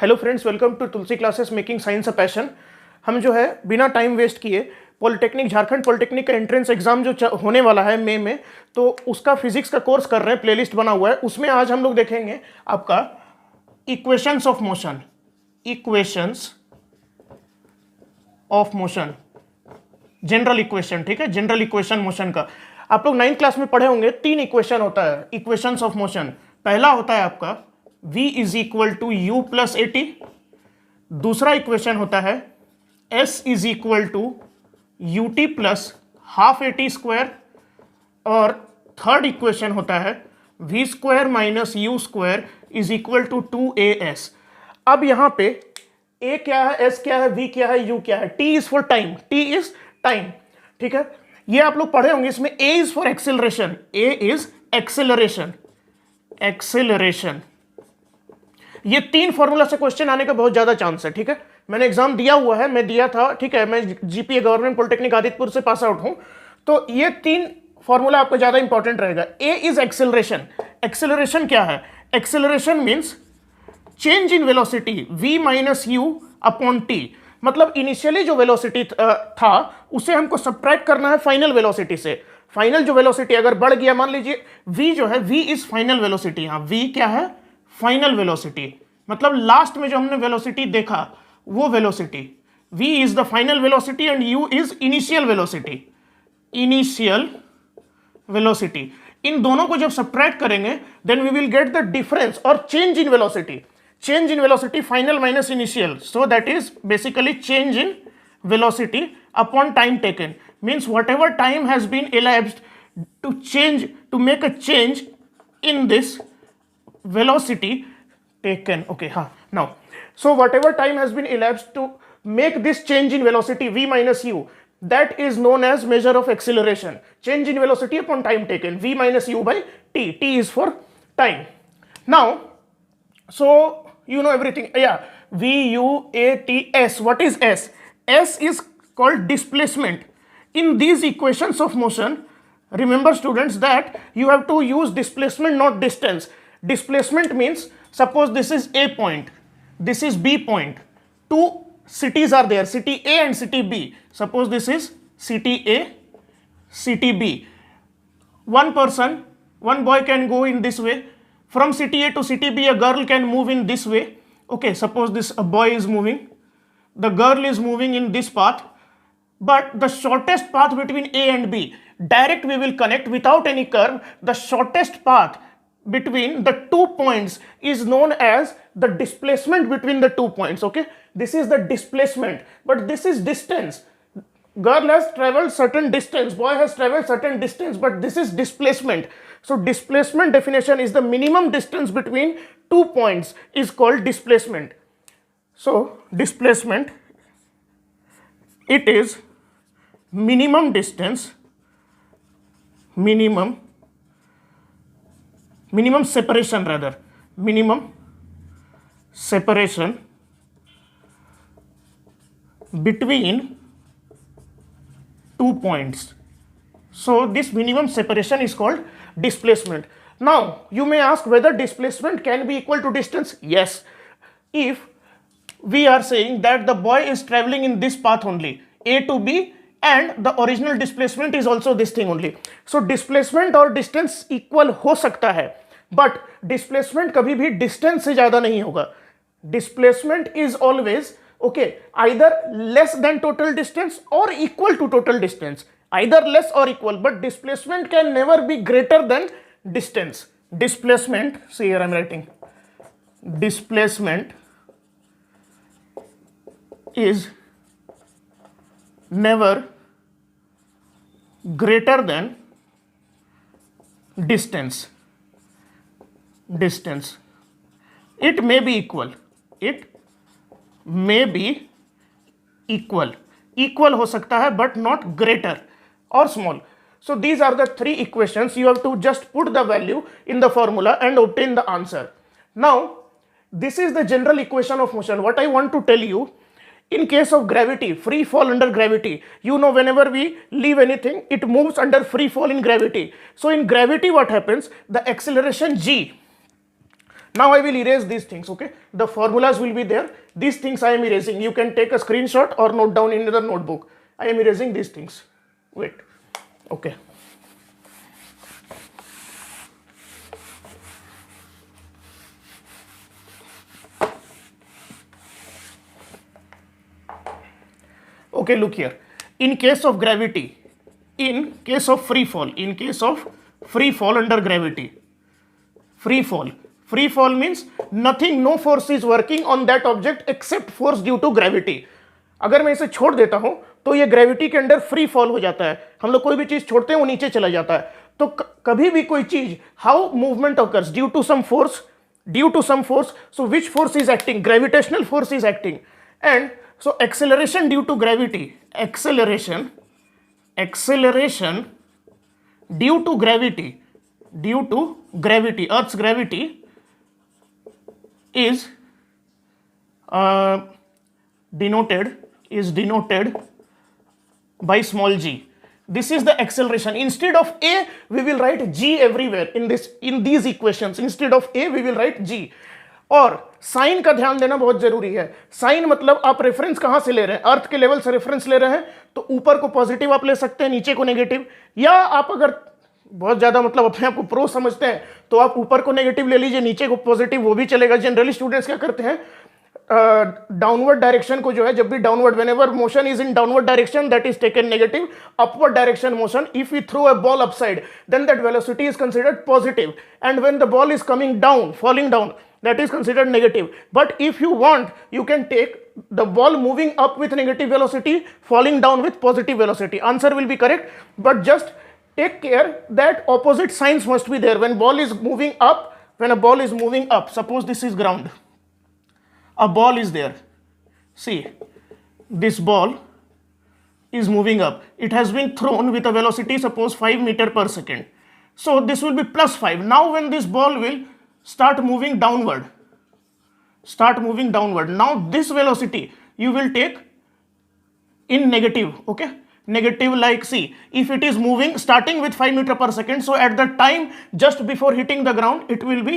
Hello friends, welcome to Tulsi classes making science a passion. हम जो है बिना टाइम वेस्ट किए पॉलिटेक्निक, झारखंड पॉलिटेक्निक का एंट्रेंस एग्जाम जो होने वाला है मई में, तो उसका फिजिक्स का कोर्स कर रहे हैं, प्लेलिस्ट बना हुआ है। उसमें आज हम लोग देखेंगे आपका equations of motion, equations of motion, general equation. ठीक है, जनरल इक्वेशन मोशन का आप लोग 9th क्लास में पढ़े होंगे। 3 इक्वेशन होता है इक्वेशंस ऑफ मोशन। पहला होता है आपका v is equal to u plus a t. दूसरा इक्वेशन होता है s is equal to u t plus half a t square. और थर्ड इक्वेशन होता है v square minus u square is equal to 2as। अब यहां पे a क्या है, s क्या है, v क्या है, u क्या है। t is for time, t is time. ठीक है, ये आप लोग पढ़े होंगे। इसमें a is for acceleration, a is acceleration, acceleration. ये 3 फॉर्मूला से क्वेश्चन आने का बहुत ज्यादा चांस है। ठीक है, मैंने एग्जाम दिया हुआ है, मैं दिया था। ठीक है, मैं जीपीए गवर्नमेंट पॉलिटेक्निक आदित्यपुर से पास आउट हूं। तो ये 3 फॉर्मूला आपको ज्यादा इंपॉर्टेंट रहेगा। ए इज एक्सेलरेशन। एक्सेलरेशन क्या है? Acceleration means change in velocity v minus you upon T. मतलब इनिशियली जो वेलोसिटी था उसे हमको सब्ट्रैक्ट करना है फाइनल वेलोसिटी से। फाइनल जो वेलोसिटी अगर बढ़ गया, मान लीजिए v जो है, v इज फाइनल वेलोसिटी। हाँ, v क्या है? Final velocity. मतलब लास्ट में जो हमने वेलोसिटी देखा वो velocity. v is the final velocity and u is initial velocity, initial velocity. इन दोनों को जब सब्ट्रैक्ट करेंगे then we will get the difference और change in velocity. Change in velocity final minus initial, so that is basically change in velocity upon time taken. Means whatever time has been elapsed to change, to make a change in this velocity taken. Okay, now, so whatever time has been elapsed to make this change in velocity v minus u, that is known as measure of acceleration. Change in velocity upon time taken, v minus u by t. T is for time. Now, so you know everything. Yeah, v u a t s. What is s? S is called displacement. In these equations of motion, remember students that you have to use displacement, not distance. Displacement means, suppose this is A point, this is B point. 2 cities are there, city A and city B. Suppose this is city A, city B. One person, one boy can go in this way. From city A to city B, a girl can move in this way. Okay, suppose this a boy is moving, the girl is moving in this path. But the shortest path between A and B, direct we will connect without any curve. The shortest path between the 2 points is known as the displacement between the 2 points. Okay, this is the displacement, but this is distance. Girl has traveled certain distance, boy has traveled certain distance, but this is displacement. So displacement definition is the minimum distance between 2 points is called displacement. So displacement, it is minimum distance, minimum separation, rather minimum separation between 2 points. So this minimum separation is called displacement. Now you may ask whether displacement can be equal to distance. Yes, if we are saying that the boy is traveling in this path only, A to B, and the original displacement is also this thing only. So displacement और distance equal हो सकता है, but displacement कभी भी distance से ज्यादा नहीं होगा. Displacement is always okay either less than total distance or equal to total distance, either less or equal, but displacement can never be greater than distance. Displacement, see here I'm writing, displacement is never greater than distance. Distance, it may be equal, it may be equal, equal हो सकता है but not greater or small. So these are the 3 equations. You have to just put the value in the formula and obtain the answer. Now this is the general equation of motion. What I want to tell you, in case of gravity, free fall under gravity, you know whenever we leave anything, it moves under free fall in gravity. So in gravity what happens, the acceleration g, Now I will erase these things, okay? The formulas will be there. These things I am erasing. You can take a screenshot or note down in the notebook. I am erasing these things. Wait, okay. Okay, look here. In case of gravity, in case of free fall under gravity, free fall means nothing, no force is working on that object except force due to gravity. अगर मैं इसे छोड़ देता हूं तो ये gravity के under free fall हो जाता है. हम लोग कोई भी चीज छोड़ते हैं वो नीचे चला जाता है. तो कभी भी कोई चीज, how movement occurs due to some force, so which force is acting? Gravitational force is acting. And so acceleration due to gravity, acceleration due to gravity, Earth's gravity is denoted by small g. This is the acceleration. Instead of a, we will write g everywhere in these equations. Instead of a, we will write g. और sign का ध्यान देना बहुत जरूरी है. Sign मतलब आप reference कहां से ले रहे हैं? अर्थ के लेवल से रेफरेंस ले रहे हैं तो ऊपर को पॉजिटिव आप ले सकते हैं, नीचे को नेगेटिव. या आप अगर बहुत ज्यादा मतलब अपने आप को प्रो समझते हैं तो आप ऊपर को नेगेटिव ले लीजिए, नीचे को पॉजिटिव, वो भी चलेगा. जनरली स्टूडेंट्स क्या करते हैं, डाउनवर्ड डायरेक्शन को जो है, जब भी downward, whenever motion is in downward direction that is taken negative. Upward direction motion, if we throw a ball upside then that velocity is considered positive, and when the ball is coming down, falling down, that is considered negative. But if you want, you can take the ball moving up with negative velocity, falling down with positive velocity. Answer will be correct, but just take care that opposite signs must be there. When a ball is moving up, suppose this is ground, a ball is there. See, this ball is moving up. It has been thrown with a velocity, suppose 5 meters per second. So this will be plus 5. Now when this ball will start moving downward, now this velocity you will take in negative, okay? Negative, like see, if it is moving starting with 5 meters per second, so at the time just before hitting the ground it will be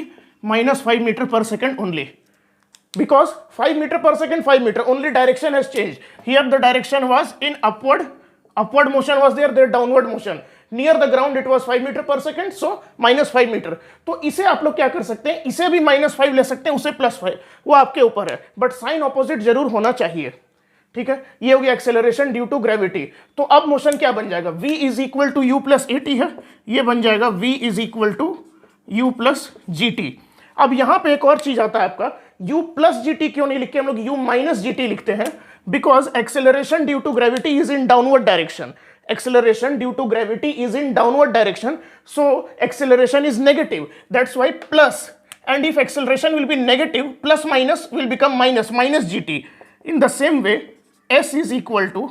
minus 5 meters per second only, because 5 meters per second, 5 meters, only direction has changed. Here the direction was in upward motion was there downward motion. Near the ground it was 5 meters per second, so minus 5 meters. तो इसे आप लोग क्या कर सकते हैं, इसे भी -5 ले सकते हैं, उसे +5, वो आपके ऊपर है, बट साइन ऑपोजिट जरूर होना चाहिए. ठीक है, ये हो गया एक्सेलरेशन ड्यू टू ग्रेविटी. तो अब मोशन क्या बन जाएगा, v is equal to u plus a t है, ये बन जाएगा v is equal to u plus g t. अब यहां पे एक और चीज आता है आपका, u प्लस जी टी क्यों नहीं लिखते हम लोग, u माइनस जी टी लिखते हैं, because acceleration due to gravity is in downward direction. Acceleration due to gravity is in downward direction, so acceleration is negative, that's why plus. And if acceleration will be negative, plus minus will become minus gt. In the same way, s is equal to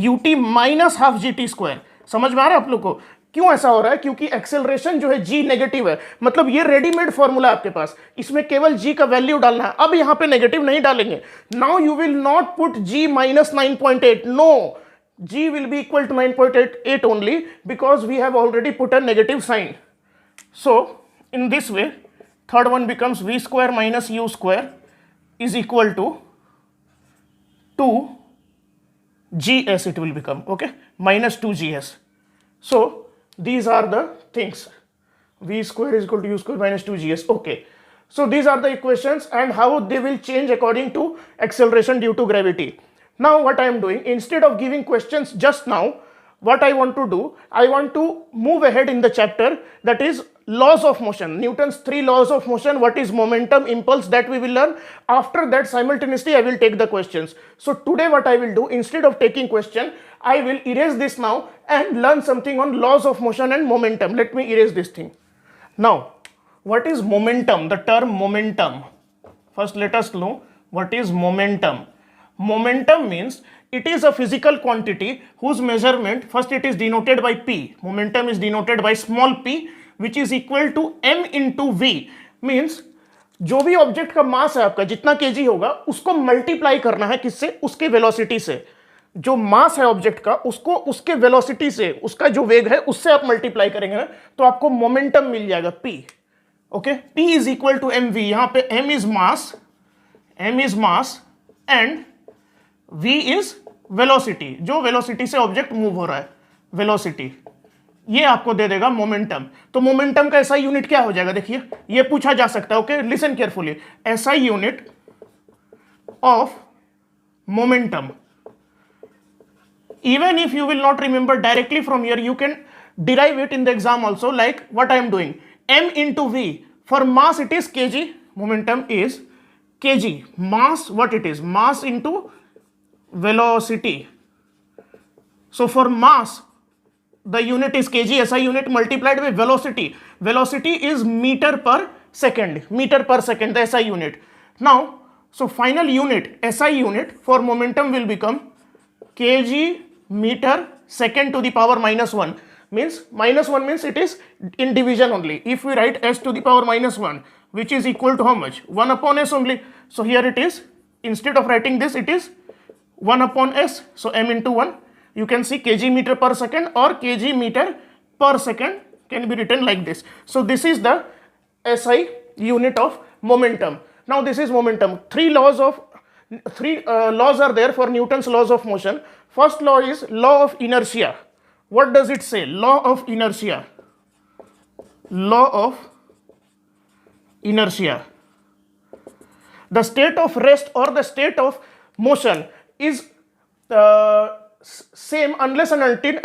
ut minus half gt square. समझ में आ रहा है आप लोग को क्यों ऐसा हो रहा है? क्योंकि एक्सेलरेशन जो है g नेगेटिव है, मतलब ये रेडीमेड फॉर्मूला आपके पास, इसमें केवल g का वैल्यू डालना है. अब यहां पे नेगेटिव नहीं डालेंगे. Now you will not put g minus 9.8, no, g will be equal to 9.88 only, because we have already put a negative sign. So in this way, third one becomes v square minus u square is equal to 2gs, it will become, okay, minus 2gs. So these are the things, v square is equal to u square minus 2gs. Okay, so these are the equations and how they will change according to acceleration due to gravity. Now what I am doing, instead of giving questions just now, what I want to do, I want to move ahead in the chapter, that is laws of motion, Newton's 3 laws of motion, what is momentum, impulse, that we will learn. After that simultaneously I will take the questions. So today what I will do, instead of taking question, I will erase this now and learn something on laws of motion and momentum. Let me erase this thing. Now what is momentum, the term momentum? First let us know what is momentum. Momentum means it is a physical quantity whose measurement, first it is denoted by p. Momentum is denoted by small p, which is equal to m into v. Means जो भी object का मास है आपका, जितना KG होगा उसको multiply करना है किससे, उसके वेलोसिटी से. जो मास है ऑब्जेक्ट का उसको उसके वेलोसिटी से, उसका जो वेग है उससे आप मल्टीप्लाई करेंगे ना, तो आपको मोमेंटम मिल जाएगा p. Okay, P is equal to mv, यहां पे m is mass and v is velocity, जो वेलोसिटी से ऑब्जेक्ट मूव हो रहा है, वेलोसिटी, ये आपको दे देगा मोमेंटम। तो मोमेंटम का SI यूनिट क्या हो जाएगा, देखिए ये पूछा जा सकता है। Okay, listen carefully, SI unit of momentum, even if you will not remember directly from here, you can derive it in the exam also, like what I am doing, m into v, for mass it is kg, momentum is kg, mass what it is, mass into velocity. So for mass the unit is kg, SI unit multiplied by velocity, velocity is meter per second, the SI unit. Now so final unit, SI unit for momentum will become kg meter second to the power -1, means -1 means it is in division only. If we write s to the power -1, which is equal to how much, 1 upon s only. So here it is, instead of writing this, it is 1 upon s. So m into 1, you can see kg meter per second or kg meter per second can be written like this. So this is the SI unit of momentum. Now this is momentum. Three laws are there for Newton's laws of motion. First law is law of inertia. What does it say? Law of inertia. Law of inertia. The state of rest or the state of motion is same unless and until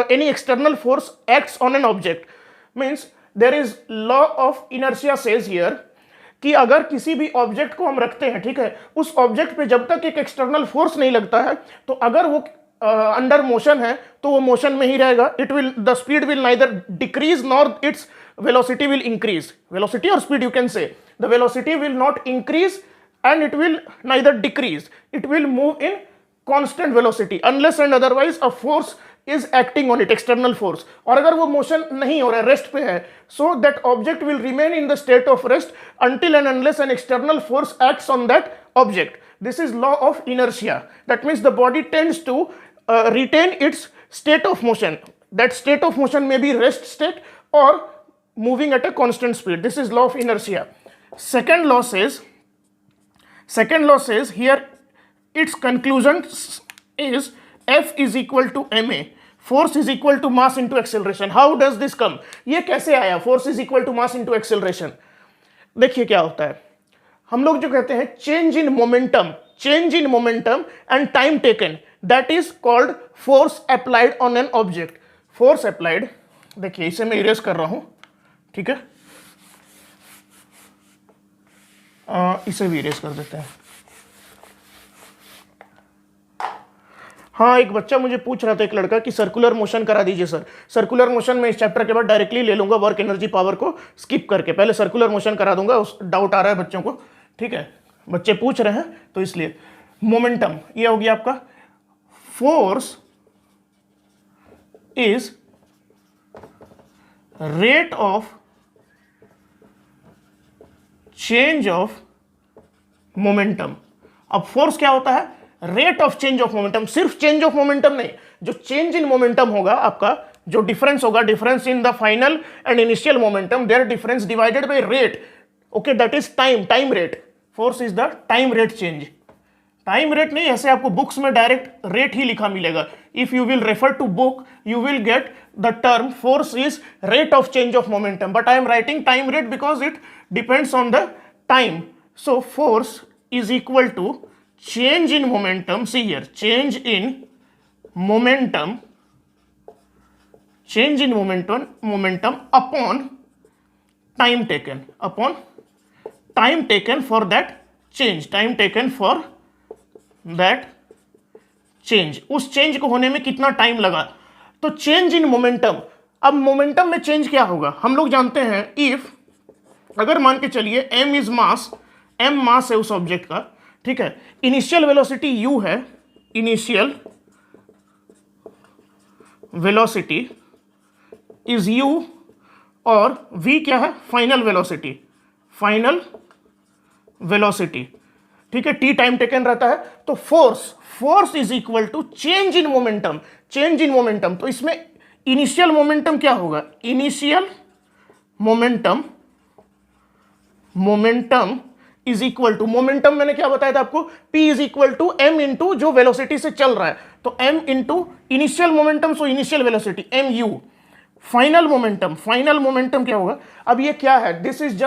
any external force acts on an object. Means there is law of inertia says here कि अगर किसी भी object को हम रखते हैं, ठीक है, उस ऑब्जेक्ट पे जब तक एक एक्सटर्नल फोर्स नहीं लगता है, तो अगर वो अंडर मोशन है तो वो मोशन में ही रहेगा. The speed will neither decrease nor its velocity will increase. Velocity और speed you can say, the velocity will not increase and it will neither decrease, it will move in constant velocity unless and otherwise a force is acting on it, external force. और अगर वो motion नहीं हो रहा है, rest पे है, so that object will remain in the state of rest until and unless an external force acts on that object. This is law of inertia. That means the body tends to retain its state of motion. That state of motion may be rest state or moving at a constant speed. This is law of inertia. Second law says here its conclusion is F is equal to ma, force is equal to mass into acceleration. How does this come? ये कैसे आया force is equal to mass into acceleration? देखिए क्या होता है, हम लोग जो कहते हैं change in momentum and time taken, that is called force applied on an object. Force applied, देखिए इसे मैं इरेज कर रहा हूं, ठीक है, इसे भी इरेज कर देते हैं. हाँ, एक बच्चा मुझे पूछ रहा था, एक लड़का, कि सर्कुलर मोशन करा दीजिए सर. सर्कुलर मोशन में इस चैप्टर के बाद डायरेक्टली ले लूंगा, वर्क एनर्जी पावर को स्किप करके पहले सर्कुलर मोशन करा दूंगा. उस डाउट आ रहा है बच्चों को, ठीक है, बच्चे पूछ रहे हैं तो इसलिए. मोमेंटम ये हो गया आपका, force is rate of change of momentum. अब फोर्स क्या होता है, rate of change of momentum. सिर्फ चेंज ऑफ मोमेंटम नहीं, जो चेंज इन मोमेंटम होगा आपका, जो डिफरेंस होगा, difference in the final and initial momentum, their difference divided by rate. Okay, that is time rate. Force is the time rate change. Time rate नहीं, ऐसे आपको books में डायरेक्ट रेट ही लिखा मिलेगा. If you will refer to book you will get the term force is rate of change of momentum, but I am writing time rate because it depends on the time. So force is equal to change in momentum. See here, change in momentum upon time taken for that change. उस change को होने में कितना time लगा, तो change in momentum. अब momentum में change क्या होगा, हम लोग जानते हैं, इफ अगर मान के चलिए m इज मास, m मास है उस ऑब्जेक्ट का, ठीक है, इनिशियल वेलोसिटी u है, इनिशियल वेलोसिटी इज u और v क्या है, फाइनल वेलोसिटी, ठीक है, t टाइम टेकन रहता है. तो force is equal to change in momentum. तो इसमें इनिशियल मोमेंटम क्या होगा, initial momentum momentum is equal to, momentum मैंने क्या बताया था आपको, P is equal to m into जो वेलोसिटी से चल रहा है, तो m into initial momentum, so initial velocity m u. Final momentum, final momentum क्या होगा, अब ये क्या है, this is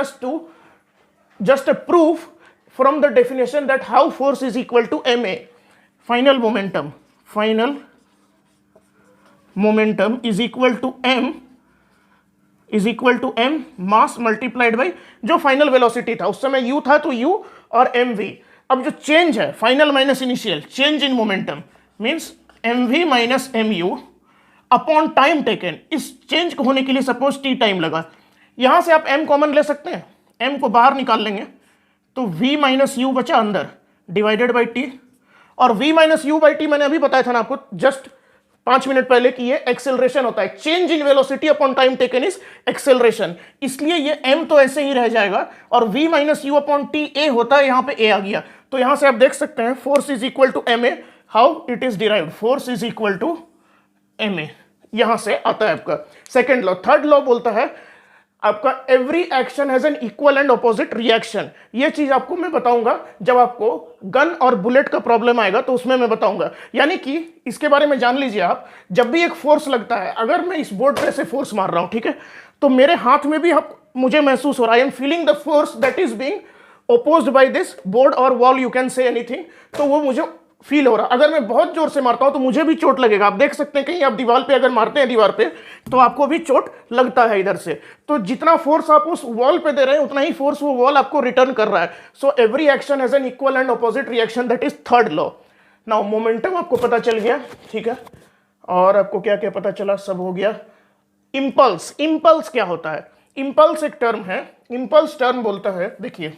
just a proof from the definition that how force is equal to m a. Final momentum, final momentum is equal to m mass multiplied by जो final velocity था, उस समय u था तो u और mv। अब जो change है final minus initial, change in momentum means mv minus mu upon time taken. इस चेंज को होने के लिए सपोज t टाइम लगा, यहां से आप m कॉमन ले सकते हैं, m को बाहर निकाल लेंगे तो v माइनस u बचा अंदर डिवाइडेड बाई t, और v minus u by t मैंने अभी बताया था ना आपको जस्ट 5 मिनट पहले कि ये एक्सेलरेशन होता है, change in velocity upon time taken is acceleration, इसलिए ये m तो ऐसे ही रह जाएगा और v minus you upon T A होता है, यहां पे a आ गया, तो यहां से आप देख सकते हैं force is equal to m a, how it is derived, force is equal to m a, यहां से आता है आपका सेकेंड लॉ। थर्ड लॉ बोलता है आपका every action has an equal and opposite reaction. ये चीज आपको मैं बताऊंगा जब आपको गन और बुलेट का प्रॉब्लम आएगा तो उसमें मैं बताऊंगा, यानी कि इसके बारे में जान लीजिए आप, जब भी एक फोर्स लगता है, अगर मैं इस बोर्ड पे से फोर्स मार रहा हूं, ठीक है, तो मेरे हाथ में भी मुझे महसूस हो रहा है, I am feeling the force that is being opposed by this board और wall, you can say anything, तो वो मुझे फील हो रहा। अगर मैं बहुत जोर से मारता हूं तो मुझे भी चोट लगेगा, आप देख सकते हैं कहीं आप दीवार पे अगर मारते हैं दीवार पे तो आपको भी चोट लगता है इधर से, तो जितना फोर्स आप उस वॉल पे दे रहे हैं उतना ही फोर्स वो वॉल आपको रिटर्न कर रहा है। So every action has an equal and opposite reaction, that is third law. Now momentum आपको पता चल गया, ठीक है, और आपको क्या क्या पता चला, सब हो गया। इंपल्स, इंपल्स क्या होता है, इंपल्स एक टर्म है, इंपल्स टर्म बोलता है, देखिए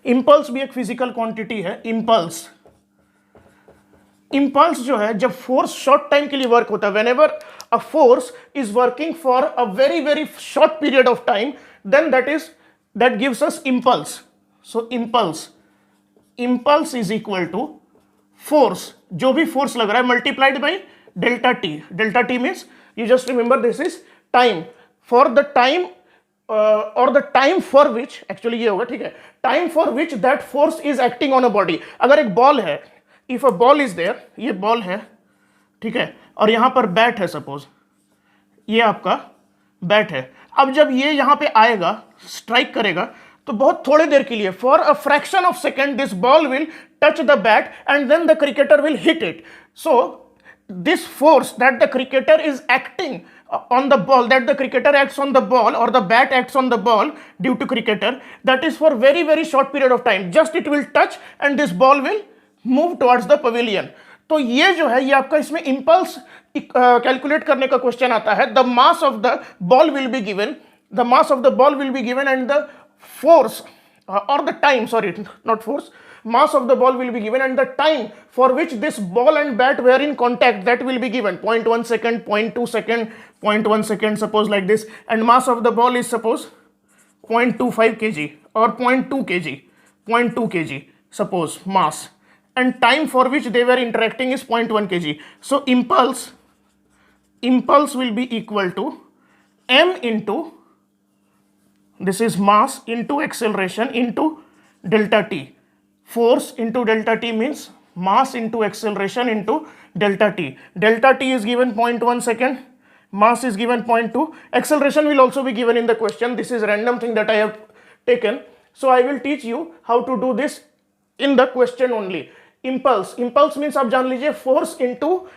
इंपल्स भी एक फिजिकल क्वांटिटी है। इंपल्स, इंपल्स जो है जब फोर्स शॉर्ट टाइम के लिए वर्क होता है, whenever a force is working for a very very short period of time, then that gives us impulse. So impulse is equal to force, जो भी फोर्स लग रहा है multiplied by delta T. Delta T means you just remember this is time, for the time और the time for which, actually ये होगा, ठीक है, time for which that force is acting on a body. अगर एक ball है, if a ball is there, ये ball है, ठीक है, और यहां पर बैट है, सपोज ये आपका बैट है, अब जब ये यहां पे आएगा स्ट्राइक करेगा तो बहुत थोड़ी देर के लिए, for a fraction of second this ball will touch the bat and then the cricketer will hit it. So this force that the cricketer is acting on the ball, that the cricketer acts on the ball or the bat acts on the ball due to cricketer, that is for very very short period of time, just it will touch and this ball will move towards the pavilion। तो ये जो है ये आपका इसमें impulse calculate करने का question आता है। the mass of the ball will be given, the mass of the ball will be given and the force or the time, sorry, not force, mass of the ball will be given and the time for which this ball and bat were in contact, that will be given 0.1 second, 0.2 second, 0.1 second, suppose like this, and mass of the ball is suppose 0.25 kg or 0.2 kg, 0.2 kg suppose mass, and time for which they were interacting is 0.1 kg. So impulse will be equal to m into, this is mass into acceleration into delta t. Force into delta t means mass into acceleration into delta t. Delta t is given 0.1 second, mass is given 0.2, acceleration will also be given in the question. This is random thing that I have taken, so I will teach you how to do this in the question only. Impulse, impulse means आप जान लीजिए force into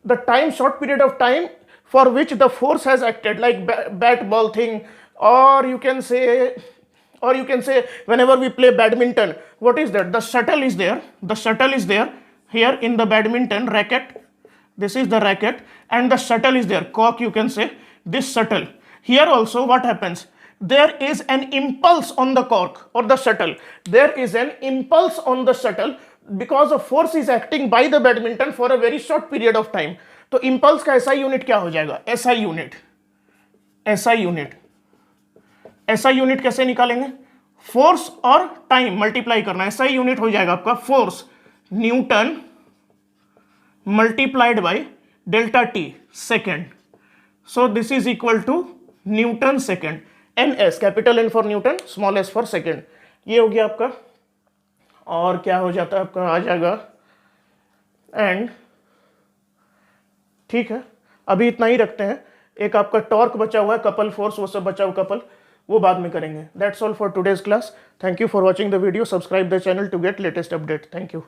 the time, short period of time for which the force has acted, like bat ball thing, or you can say whenever we play badminton, what is that, the shuttle is there, here in the badminton racket, this is the racket and the shuttle is there, cork you can say, this shuttle. Here also what happens, there is an impulse on the cork or the shuttle, there is an impulse on the shuttle because a force is acting by the badminton for a very short period of time. तो impulse का SI unit क्या हो जाएगा, SI unit कैसे निकालेंगे, force और time multiply करना, SI unit हो जाएगा आपका force newton multiplied by delta t second, so this is equal to newton second, N s, capital N for newton, small s for second. ये हो गया आपका, और क्या हो जाता है आपका, आ जाएगा एंड, ठीक है। अभी इतना ही रखते हैं, एक आपका टॉर्क बचा हुआ है, कपल फोर्स, वो सब बचा हुआ कपल, वो बाद में करेंगे। That's all for today's class. Thank you for watching the video, subscribe the channel to get latest update. Thank you.